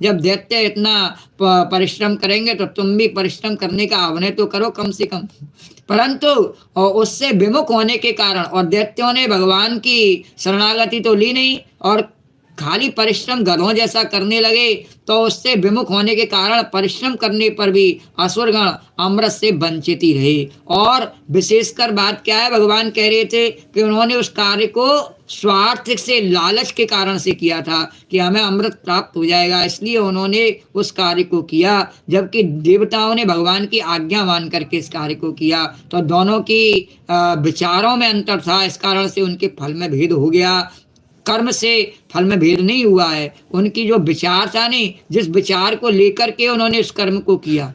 जब दैत्य इतना परिश्रम करेंगे तो तुम भी परिश्रम करने का अभिनय तो करो कम से कम। परंतु उससे विमुख होने के कारण और दैत्यों ने भगवान की शरणागति तो ली नहीं और खाली परिश्रम गधों जैसा करने लगे, तो उससे विमुख होने के कारण परिश्रम करने पर भी असुरगण अमृत से वंचित ही रहे। और विशेषकर बात क्या है, भगवान कह रहे थे कि उन्होंने उस कार्य को स्वार्थ से, लालच के कारण से किया था कि हमें अमृत प्राप्त हो जाएगा, इसलिए उन्होंने उस कार्य को किया, जबकि देवताओं ने भगवान की आज्ञा मान करके इस कार्य को किया। तो दोनों की विचारों में अंतर था, इस कारण से उनके फल में भेद हो गया। कर्म से फल में भेद नहीं हुआ है, उनकी जो विचार था नहीं, जिस विचार को लेकर के उन्होंने उस कर्म को किया।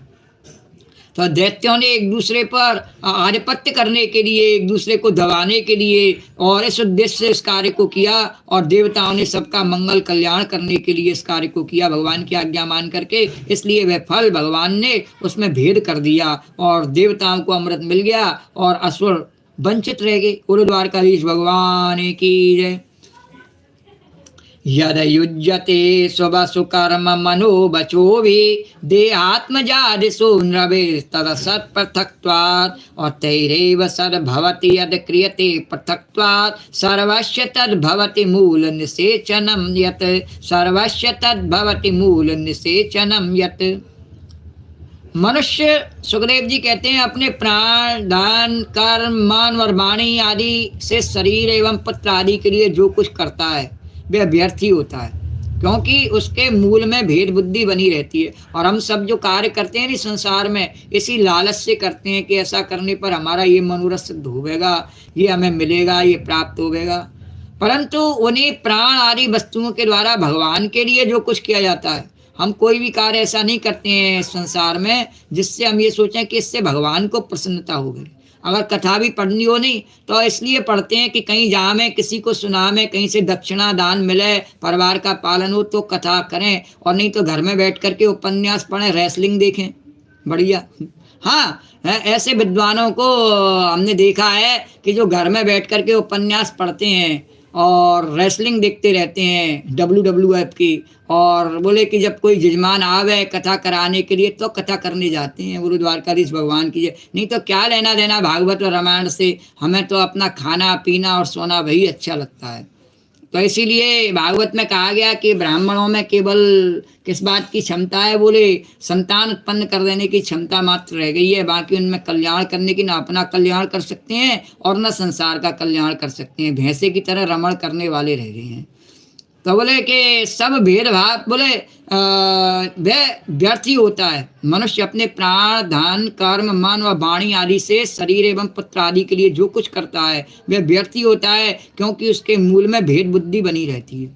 तो दैत्यों ने एक दूसरे पर आधिपत्य करने के लिए, एक दूसरे को दबाने के लिए और इस उद्देश्य से इस कार्य को किया, और देवताओं ने सबका मंगल कल्याण करने के लिए इस कार्य को किया भगवान की आज्ञा मान करके। इसलिए वह फल भगवान ने उसमें भेद कर दिया और देवताओं को अमृत मिल गया और असुर वंचित रह गए। गुरुद्वारकाधीश भगवान की जय। यद युज्यते स्वसुकर्म मनो बचो भी देहात्मजादिषु नृभे तद सत्पृथक्त्वात् और तैरेव सद्भवति यद क्रियते पृथक्त्वात् सर्वस्य तद्भवति मूल निषेचनं यत् सर्वस्य तद्भवति मूल निषेचनं यत्। मनुष्य, सुखदेव जी कहते हैं, अपने प्राण, धन, कर्म, मन और वाणी आदि से शरीर एवं पुत्र आदि के लिए जो कुछ करता है वह व्यर्थ ही होता है, क्योंकि उसके मूल में भेद बुद्धि बनी रहती है। और हम सब जो कार्य करते हैं इस संसार में इसी लालच से करते हैं कि ऐसा करने पर हमारा ये मनोरथ सिद्ध होगा, ये हमें मिलेगा, ये प्राप्त होगा। परंतु उन्हीं प्राण आदि वस्तुओं के द्वारा भगवान के लिए जो कुछ किया जाता है, हम कोई भी कार्य ऐसा नहीं करते हैं इस संसार में जिससे हम ये सोचें कि इससे भगवान को प्रसन्नता होगी। अगर कथा भी पढ़नी हो नहीं तो इसलिए पढ़ते हैं कि कहीं जहाँ में किसी को सुना में कहीं से दक्षिणा दान मिले, परिवार का पालन हो तो कथा करें, और नहीं तो घर में बैठ करके उपन्यास पढ़ें, रेसलिंग देखें, बढ़िया। हाँ, ऐसे विद्वानों को हमने देखा है कि जो घर में बैठ करके उपन्यास पढ़ते हैं और रेसलिंग देखते रहते हैं WWF की, और बोले कि जब कोई जजमान आवे कथा कराने के लिए तो कथा करने जाते हैं। गुरुद्वारकाधीश भगवान की, नहीं तो क्या लेना देना भागवत और रामायण से, हमें तो अपना खाना पीना और सोना वही अच्छा लगता है। तो इसीलिए भागवत में कहा गया कि ब्राह्मणों में केवल किस बात की क्षमता है, बोले संतान उत्पन्न कर देने की क्षमता मात्र रह गई है, बाकी उनमें कल्याण करने की, ना अपना कल्याण कर सकते हैं और न संसार का कल्याण कर सकते हैं, भैंसे की तरह रमण करने वाले रह गए हैं। तो बोले कि सब भेदभाव, बोले वह व्यर्थ ही होता है। मनुष्य अपने प्राण, धन, कर्म, मन व वाणी आदि से शरीर एवं पुत्र आदि के लिए जो कुछ करता है वह व्यर्थ ही होता है, क्योंकि उसके मूल में भेद बुद्धि बनी रहती है।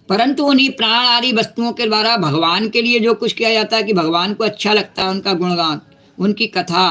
परंतु उन्हीं प्राण आदि वस्तुओं के द्वारा भगवान के लिए जो कुछ किया जाता है कि भगवान को अच्छा लगता है, उनका गुणगान, उनकी कथा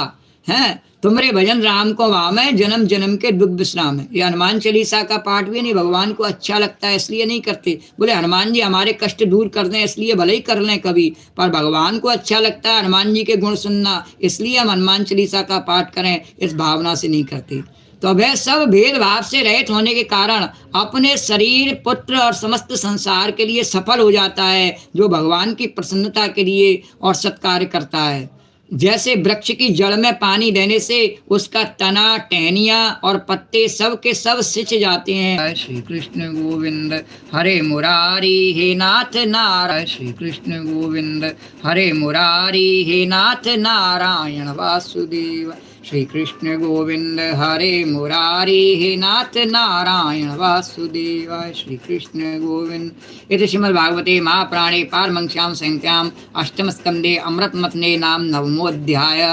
है, तुमरे भजन राम को वाम है, जन्म जन्म के दुख विश्राम है। ये हनुमान चालीसा का पाठ भी नहीं, भगवान को अच्छा लगता है इसलिए नहीं करते। बोले हनुमान जी हमारे कष्ट दूर कर दें इसलिए भले ही कर लें कभी, पर भगवान को अच्छा लगता है हनुमान जी के गुण सुनना, इसलिए हम हनुमान चालीसा का पाठ करें, इस भावना से नहीं करते। तो वह सब भेदभाव से रहित होने के कारण अपने शरीर, पुत्र और समस्त संसार के लिए सफल हो जाता है, जो भगवान की प्रसन्नता के लिए और सत्कार्य करता है। जैसे वृक्ष की जड़ में पानी देने से उसका तना, टहनियाँ और पत्ते सब के सब सिंच जाते हैं। श्री कृष्ण गोविंद हरे मुरारी हे नाथ नारायण, श्री कृष्ण गोविंद हरे मुरारी हे नाथ नारायण वासुदेव, श्री कृष्ण गोविंद हरे मुरारी हे नाथ नारायण वासुदेवाय, श्री कृष्ण गोविंद। इति श्रीमद्भागवते महापुराणे पारमहंस्यां संहितायां अष्टमस्कन्धे अमृतमथने नाम नवमोऽध्याय।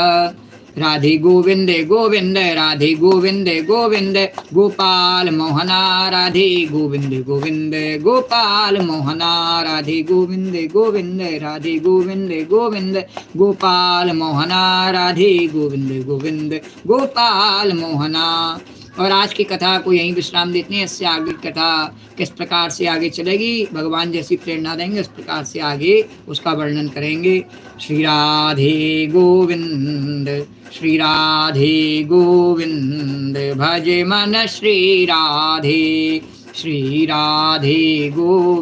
राधे गोविंद गोविंद राधे गोविंद गोविंद गोपाल मोहना, राधे गोविंद गोविंद गोपाल मोहना, राधे गोविंद गोविंद राधे गोविंद गोविंद गोपाल मोहना, राधे गोविंद गोविंद गोपाल मोहना। और आज की कथा को यहीं विश्राम देते हैं। इससे आगे कथा किस प्रकार से आगे चलेगी, भगवान जैसी प्रेरणा देंगे उस प्रकार से आगे उसका वर्णन करेंगे। श्री राधे गोविंद, श्री राधे गोविंद, भज मन श्री राधे, श्री राधे गोविंद।